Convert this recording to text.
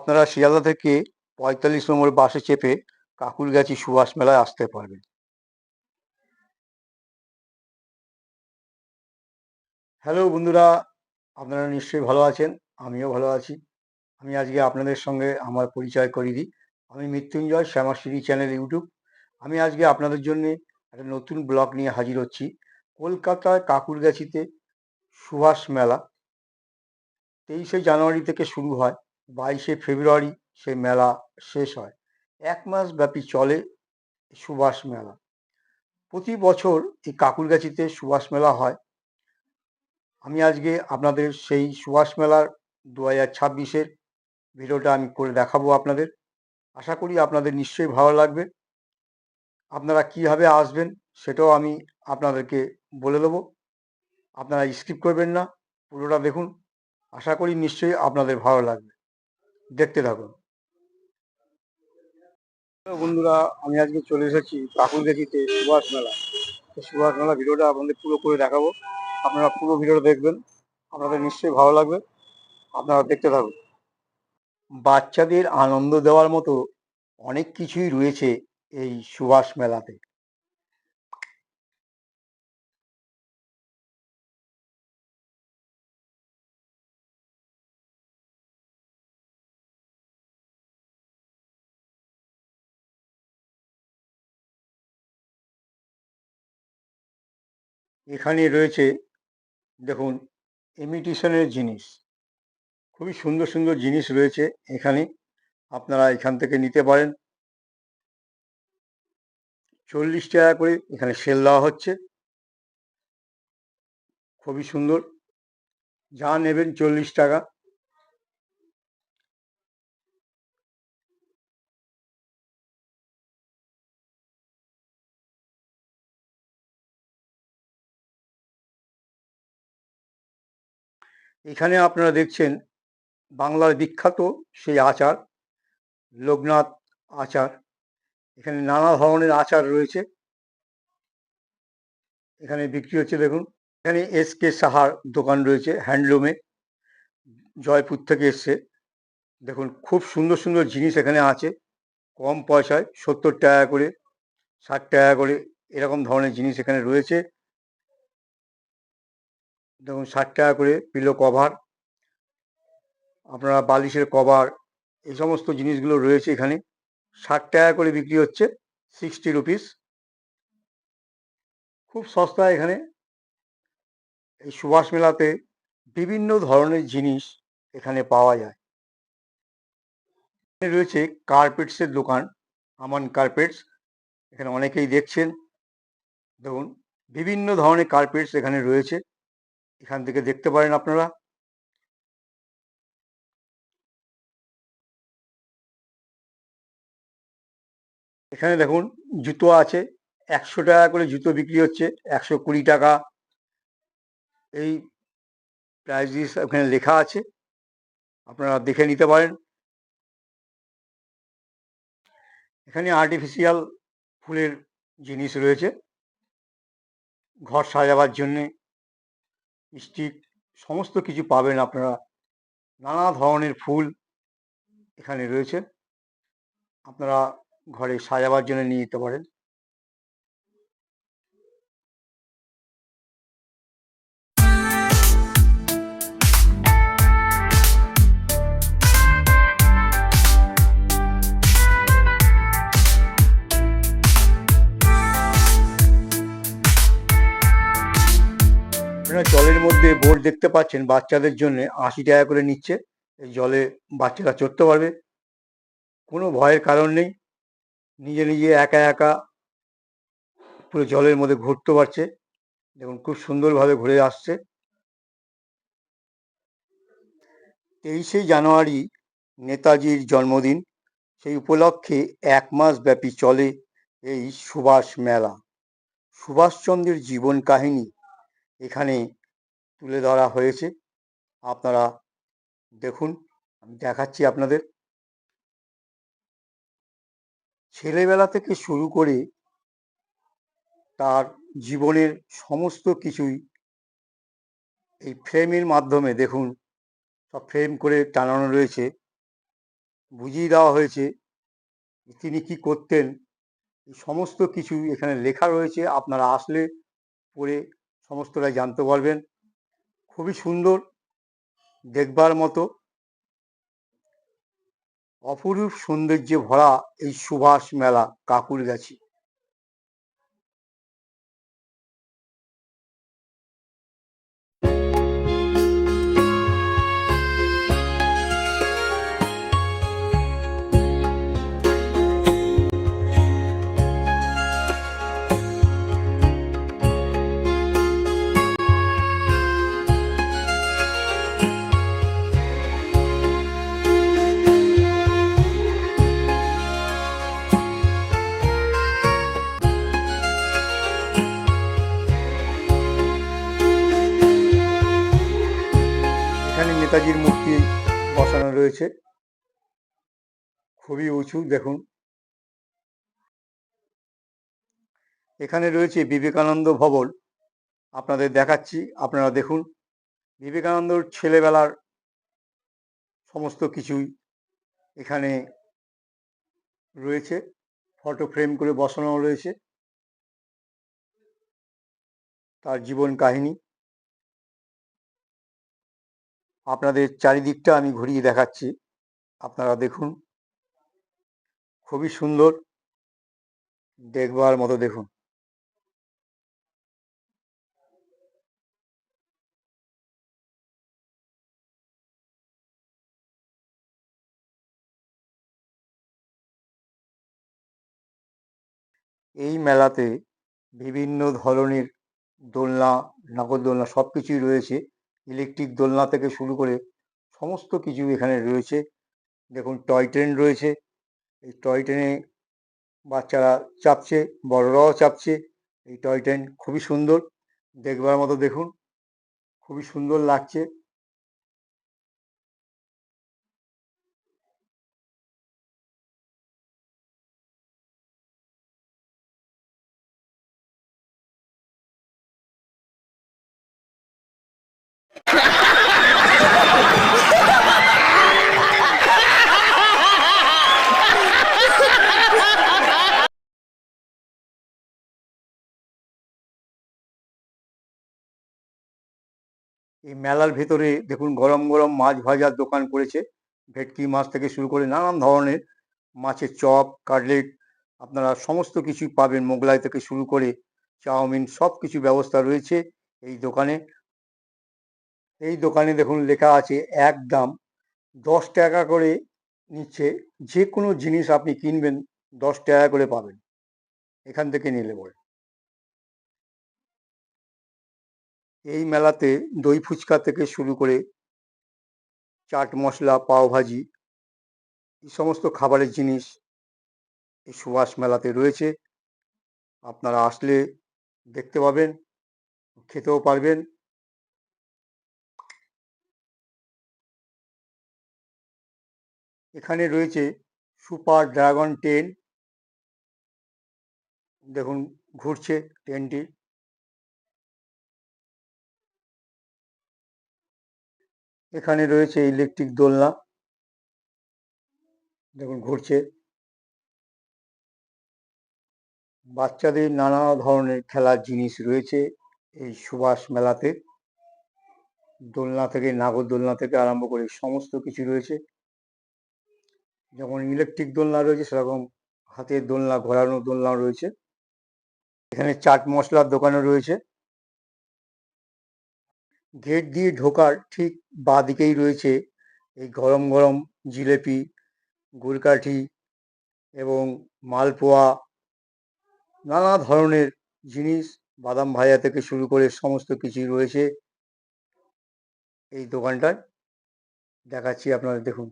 আপনারা শিয়ালদা থেকে ৪৫ নম্বর বাসে চেপে কাকুরগাছি সুভাষ মেলায় আসতে পারবেন। হ্যালো বন্ধুরা, আপনারা নিশ্চয়ই ভালো আছেন, আমিও ভালো আছি। আমি আজকে আপনাদের সঙ্গে আমার পরিচয় করিয়ে দিই। আমি মৃত্যুঞ্জয়, শ্যামাশ্রী চ্যানেল ইউটিউব। আমি আজকে আপনাদের জন্য একটা নতুন ব্লগ নিয়ে হাজির হচ্ছি। কলকাতায় কাকুরগাছিতে সুভাষ মেলা 23শে জানুয়ারি থেকে শুরু হয়, 22শে ফেব্রুয়ারি সেই মেলা শেষ হয়। 1 মাস ব্যাপী চলে সুভাষ মেলা। প্রতি বছর এই কাকুরগাছিতে সুভাষ মেলা হয়। আমি আজকে আপনাদের সেই সুভাষ মেলার 2026-এর ভিডিওটা আমি করে দেখাবো আপনাদের। আশা করি আপনাদের নিশ্চয়ই ভালো লাগবে। আপনারা কিভাবে আসবেন সেটাও আমি আপনাদেরকে বলে দেবো। আপনারা স্কিপ করবেন না, পুরোটা দেখুন। আশা করি নিশ্চয়ই আপনাদের ভালো লাগবে। দেখতে থাকুন। বন্ধুরা, আমি আজকে চলে এসেছি কাকুরগাছিতে সুভাষ মেলা। সুভাষ মেলা ভিডিওটা আপনাদের পুরো করে দেখাবো। আপনারা পুরো ভিডিওটা দেখবেন, আপনাদের নিশ্চয়ই ভালো লাগবে। আপনারা দেখতে থাকুন। বাচ্চাদের আনন্দ দেওয়ার মতো অনেক কিছুই রয়েছে এই সুভাষ মেলাতে। এখানে রয়েছে, দেখুন, ইমিটেশনের জিনিস, খুবই সুন্দর সুন্দর জিনিস রয়েছে এখানে। আপনারা এখান থেকে নিতে পারেন। 40 টাকা করে এখানে সেল দেওয়া হচ্ছে। খুবই সুন্দর, যা নেবেন 40 টাকা। এখানে আপনারা দেখছেন বাংলার বিখ্যাত সেই আচার, লোকনাথ আচার। এখানে নানা ধরনের আচার রয়েছে, এখানে বিক্রি হচ্ছে। দেখুন, এখানে SK সাহার দোকান রয়েছে, হ্যান্ডলুমে, জয়পুর থেকে এসছে। দেখুন, খুব সুন্দর সুন্দর জিনিস এখানে আছে, কম পয়সায়, 70 টাকা করে, 60 টাকা করে, এরকম ধরনের জিনিস এখানে রয়েছে। দেখুন, 60 টাকা করে পিলো কভার, আপনারা বালিশের কভার, এই সমস্ত জিনিসগুলো রয়েছে এখানে। 60 টাকা করে বিক্রি হচ্ছে, 60 রুপিস। খুব সস্তা এখানে। এই সুভাষ মেলাতে বিভিন্ন ধরনের জিনিস এখানে পাওয়া যায়। এখানে রয়েছে কার্পেটসের দোকান, আমান কার্পেটস। এখানে অনেকেই দেখছেন। দেখুন, বিভিন্ন ধরনের কার্পেটস এখানে রয়েছে, এখান থেকে দেখতে পারেন আপনারা। এখানে দেখুন, জুতো আছে, 100 টাকা করে জুতো বিক্রি হচ্ছে, 120 টাকা এই প্রাইস এখানে লেখা আছে, আপনারা দেখে নিতে পারেন। এখানে আর্টিফিশিয়াল ফুলের জিনিস রয়েছে, ঘর সাজাবার জন্যে স্টিক, সমস্ত কিছু পাবেন আপনারা। নানা ধরনের ফুল এখানে রয়েছে, আপনারা ঘরে সাজাবার জন্য নিয়ে যেতে পারেন। আপনারা জলের মধ্যে বোট দেখতে পাচ্ছেন, বাচ্চাদের জন্য 80 টাকা করে নিচ্ছে। এই জলে বাচ্চারা চড়তে পারবে, কোনো ভয়ের কারণ নেই। নিজে নিজে একা একা পুরো জলের মধ্যে ঘুরতে পারছে। দেখুন, খুব সুন্দরভাবে ঘুরে আসছে। 23শে জানুয়ারি নেতাজির জন্মদিন, সেই উপলক্ষে 1 মাস ব্যাপী চলে এই সুভাষ মেলা। সুভাষচন্দ্রের জীবন কাহিনী এখানে তুলে ধরা হয়েছে, আপনারা দেখুন। আমি দেখাচ্ছি আপনাদের। ছেলেবেলা থেকে শুরু করে তার জীবনের সমস্ত কিছুই এই ফ্রেমের মাধ্যমে, দেখুন, সব ফ্রেম করে টানানো রয়েছে। বুঝিয়ে দেওয়া হয়েছে তিনি কি করতেন। এই সমস্ত কিছু এখানে লেখা রয়েছে, আপনারা আসলে পড়ে সমস্তটাই জানতে পারবেন। খুবই সুন্দর, দেখবার মতো, অপরূপ সৌন্দর্যে ভরা এই সুভাষ মেলা কাঁকুড়গাছি। এখানে নেতাজির মূর্তি বসানো রয়েছে, খুবই উঁচু, দেখুন। এখানে রয়েছে বিবেকানন্দ ভবন, আপনাদের দেখাচ্ছি, আপনারা দেখুন। বিবেকানন্দর ছেলেবেলার সমস্ত কিছুই এখানে রয়েছে, ফটো ফ্রেম করে বসানো রয়েছে, তার জীবন কাহিনী। আপনাদের চারিদিকটা আমি ঘুরিয়ে দেখাচ্ছি, আপনারা দেখুন। খুবই সুন্দর, দেখবার মতো, দেখুন। এই মেলাতে বিভিন্ন ধরনের দোলনা, নাগরদোলনা সব কিছুই রয়েছে। ইলেকট্রিক দোলনা থেকে শুরু করে সমস্ত কিছু এখানে রয়েছে। দেখুন, টয় ট্রেন রয়েছে, এই টয় ট্রেনে বাচ্চারা চাপছে, বড়রাও চাপছে। এই টয় ট্রেন খুবই সুন্দর, দেখবার মতো, দেখুন, খুবই সুন্দর লাগছে। এই মেলার ভেতরে দেখুন, গরম গরম মাছ ভাজার দোকান করেছে। ভেটকি মাছ থেকে শুরু করে নানান ধরনের মাছের চপ, কাটলেট, আপনারা সমস্ত কিছু পাবেন। মোগলাই থেকে শুরু করে চাউমিন, সব কিছু ব্যবস্থা রয়েছে এই দোকানে। এই দোকানে দেখুন লেখা আছে এক দাম, 10 টাকা করে নিচ্ছে। যে কোনো জিনিস আপনি কিনবেন 10 টাকা করে পাবেন এখান থেকে নিলে পরে। এই মেলাতে দই ফুচকা থেকে শুরু করে চাট মশলা, পাও ভাজি, এই সমস্ত খাবারের জিনিস এই সুভাষ মেলাতে রয়েছে। আপনারা আসলে দেখতে পাবেন, খেতেও পারবেন। এখানে রয়েছে সুপার ড্রাগন ট্রেন, দেখুন ঘুরছে ট্রেনটি। এখানে রয়েছে ইলেকট্রিক দোলনা, দেখুন ঘুরছে। বাচ্চাদের নানা ধরনের খেলার জিনিস রয়েছে এই সুভাষ মেলাতে। দোলনা থেকে, নাগরদোলনা থেকে আরম্ভ করে সমস্ত কিছু রয়েছে। যেমন ইলেকট্রিক দোলনা রয়েছে, সেরকম হাতের দোলনা, ঘোরানো দোলনা রয়েছে। এখানে চাট মশলার দোকানও রয়েছে। গেট দিয়ে ঢোকার ঠিক বাঁ দিকেই রয়েছে এই গরম গরম জিলেপি, গুড়কাঠি এবং মালপোয়া, নানা ধরনের জিনিস, বাদাম ভাজা থেকে শুরু করে সমস্ত কিছুই রয়েছে এই দোকানটায়। দেখাচ্ছি, আপনারা দেখুন।